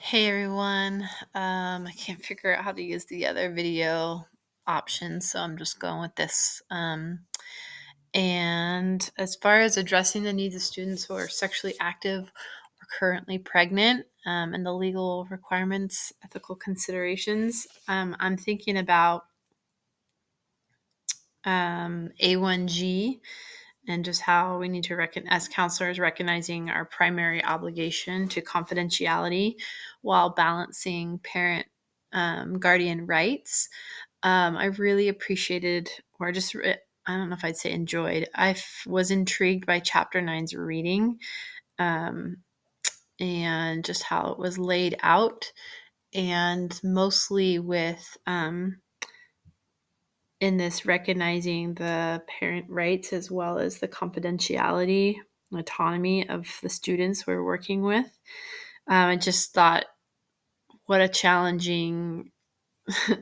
Hey everyone. I can't figure out how to use the other video option, so I'm just going with this. And as far as addressing the needs of students who are sexually active or currently pregnant, and the legal requirements, ethical considerations, I'm thinking about A1G and just how we need to as counselors, recognizing our primary obligation to confidentiality while balancing parent guardian rights. I really appreciated, or just, I don't know if I'd say enjoyed, was intrigued by Chapter Nine's reading, um, and just how it was laid out, and mostly with in this recognizing the parent rights as well as the confidentiality and autonomy of the students we're working with. I just thought what a challenging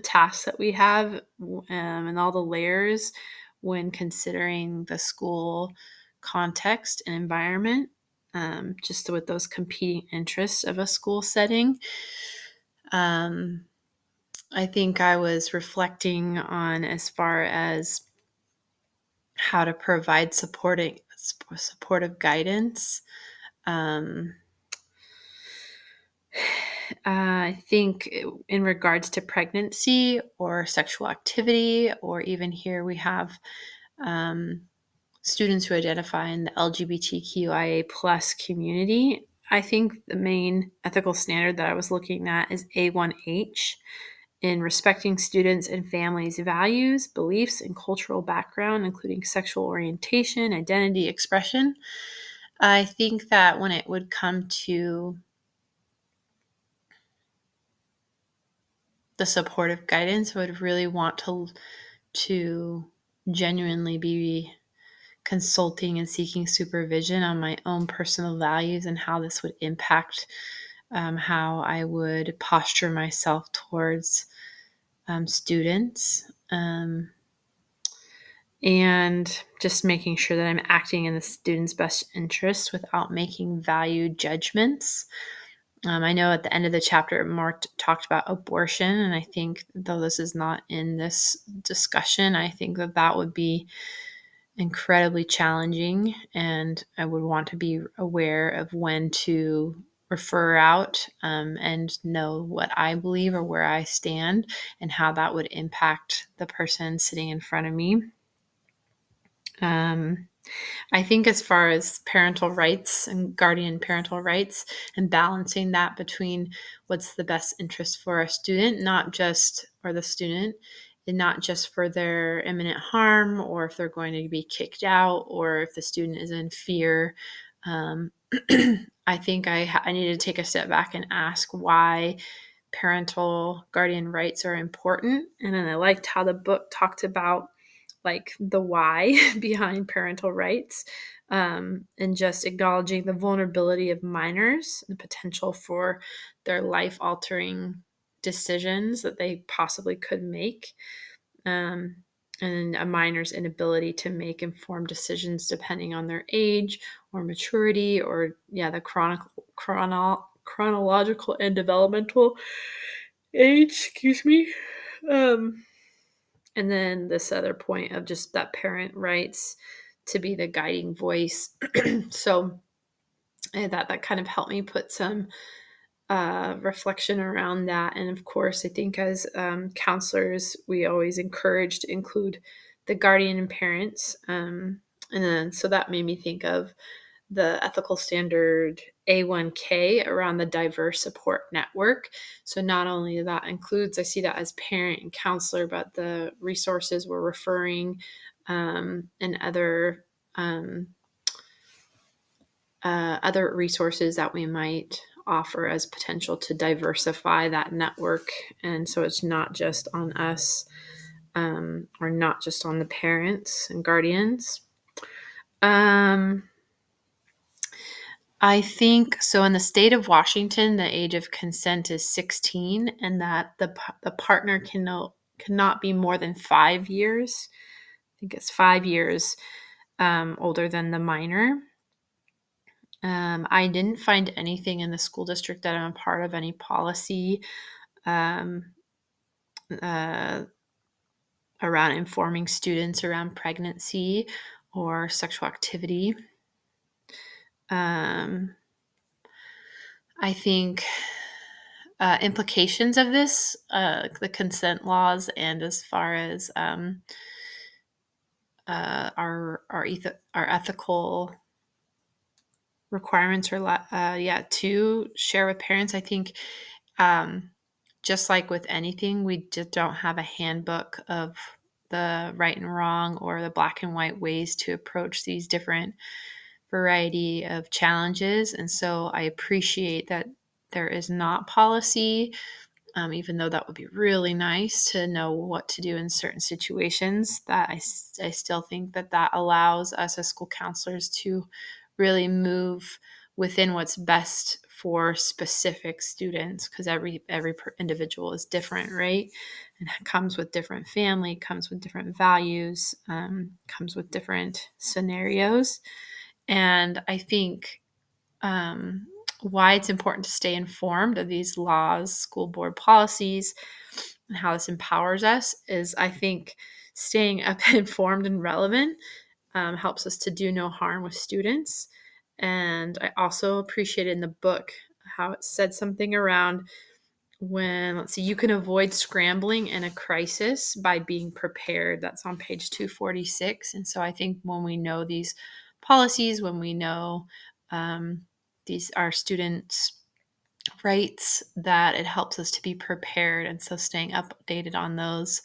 task that we have, and all the layers when considering the school context and environment, just with those competing interests of a school setting. Um, I think I was reflecting on as far as how to provide supportive guidance. Um, I think in regards to pregnancy or sexual activity, or even here we have um, students who identify in the LGBTQIA plus community. I think the main ethical standard that I was looking at is A1H, in respecting students' and families' values, beliefs, and cultural background, including sexual orientation, identity, expression. I think that when it would come to the supportive guidance, I would really want to genuinely be consulting and seeking supervision on my own personal values and how this would impact how I would posture myself towards students. And just making sure that I'm acting in the student's best interest without making value judgments. I know at the end of the chapter, Mark talked about abortion, and I think, though this is not in this discussion, I think that that would be incredibly challenging, and I would want to be aware of when to refer out, and know what I believe or where I stand and how that would impact the person sitting in front of me. I think as far as parental rights and guardian parental rights and balancing that between what's the best interest for a student, not just or the student, and not just for their imminent harm or if they're going to be kicked out or if the student is in fear. Um, I think I need to take a step back and ask why parental guardian rights are important. And then I liked how the book talked about like the why behind parental rights, and just acknowledging the vulnerability of minors, the potential for their life altering decisions that they possibly could make, and a minor's inability to make informed decisions depending on their age or maturity or the chronological and developmental age, excuse me. um, and then this other point of just that parent rights to be the guiding voice. So that kind of helped me put some reflection around that. And of course, I think as counselors, we always encourage to include the guardian and parents. And then so that made me think of the ethical standard A1K around the diverse support network. So not only that includes, I see that as parent and counselor, but the resources we're referring, and other resources that we might offer as potential to diversify that network. And so it's not just on us, or not just on the parents and guardians. I think so. In the state of Washington, the age of consent is 16, and that the partner cannot be more than 5 years. I think it's 5 years older than the minor. I didn't find anything in the school district that I'm a part of, any policy um, uh, around informing students around pregnancy or sexual activity. I think implications of this, the consent laws, and as far as our ethical requirements to share with parents. I think um, just like with anything, we just don't have a handbook of the right and wrong or the black and white ways to approach these different variety of challenges. And so I appreciate that there is not policy, even though that would be really nice to know what to do in certain situations. That I still think that allows us as school counselors to really move within what's best for specific students, because every individual is different, right? And comes with different family, comes with different values, comes with different scenarios. And I think why it's important to stay informed of these laws, school board policies, and how this empowers us is, I think, staying up informed and relevant helps us to do no harm with students. And I also appreciated in the book how it said something around when, let's see, you can avoid scrambling in a crisis by being prepared. That's on page 246. And so I think when we know these policies, when we know these our students' rights, that it helps us to be prepared. And so staying updated on those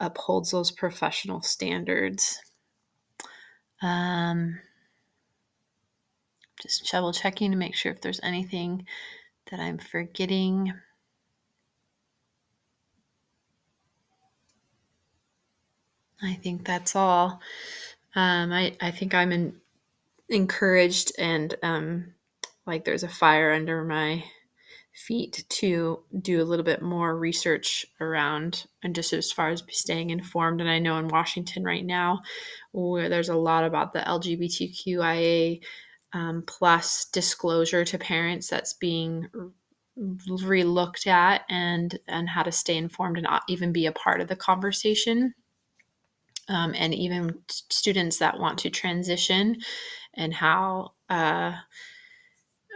upholds those professional standards. Just double checking to make sure if there's anything that I'm forgetting. I think that's all. I think I'm encouraged and like there's a fire under my feet to do a little bit more research around, and just as far as staying informed. And I know in Washington right now, where there's a lot about the LGBTQIA plus disclosure to parents that's being relooked at, and how to stay informed and not even be a part of the conversation. And even students that want to transition, and how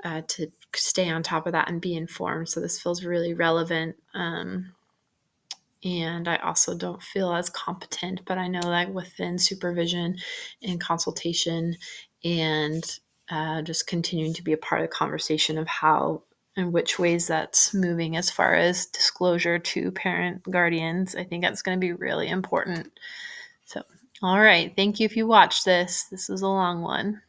to stay on top of that and be informed. So this feels really relevant. And I also don't feel as competent, but I know that within supervision and consultation and just continuing to be a part of the conversation of how and which ways that's moving as far as disclosure to parent guardians, I think that's going to be really important. So, all right. Thank you if you watched this. This was a long one.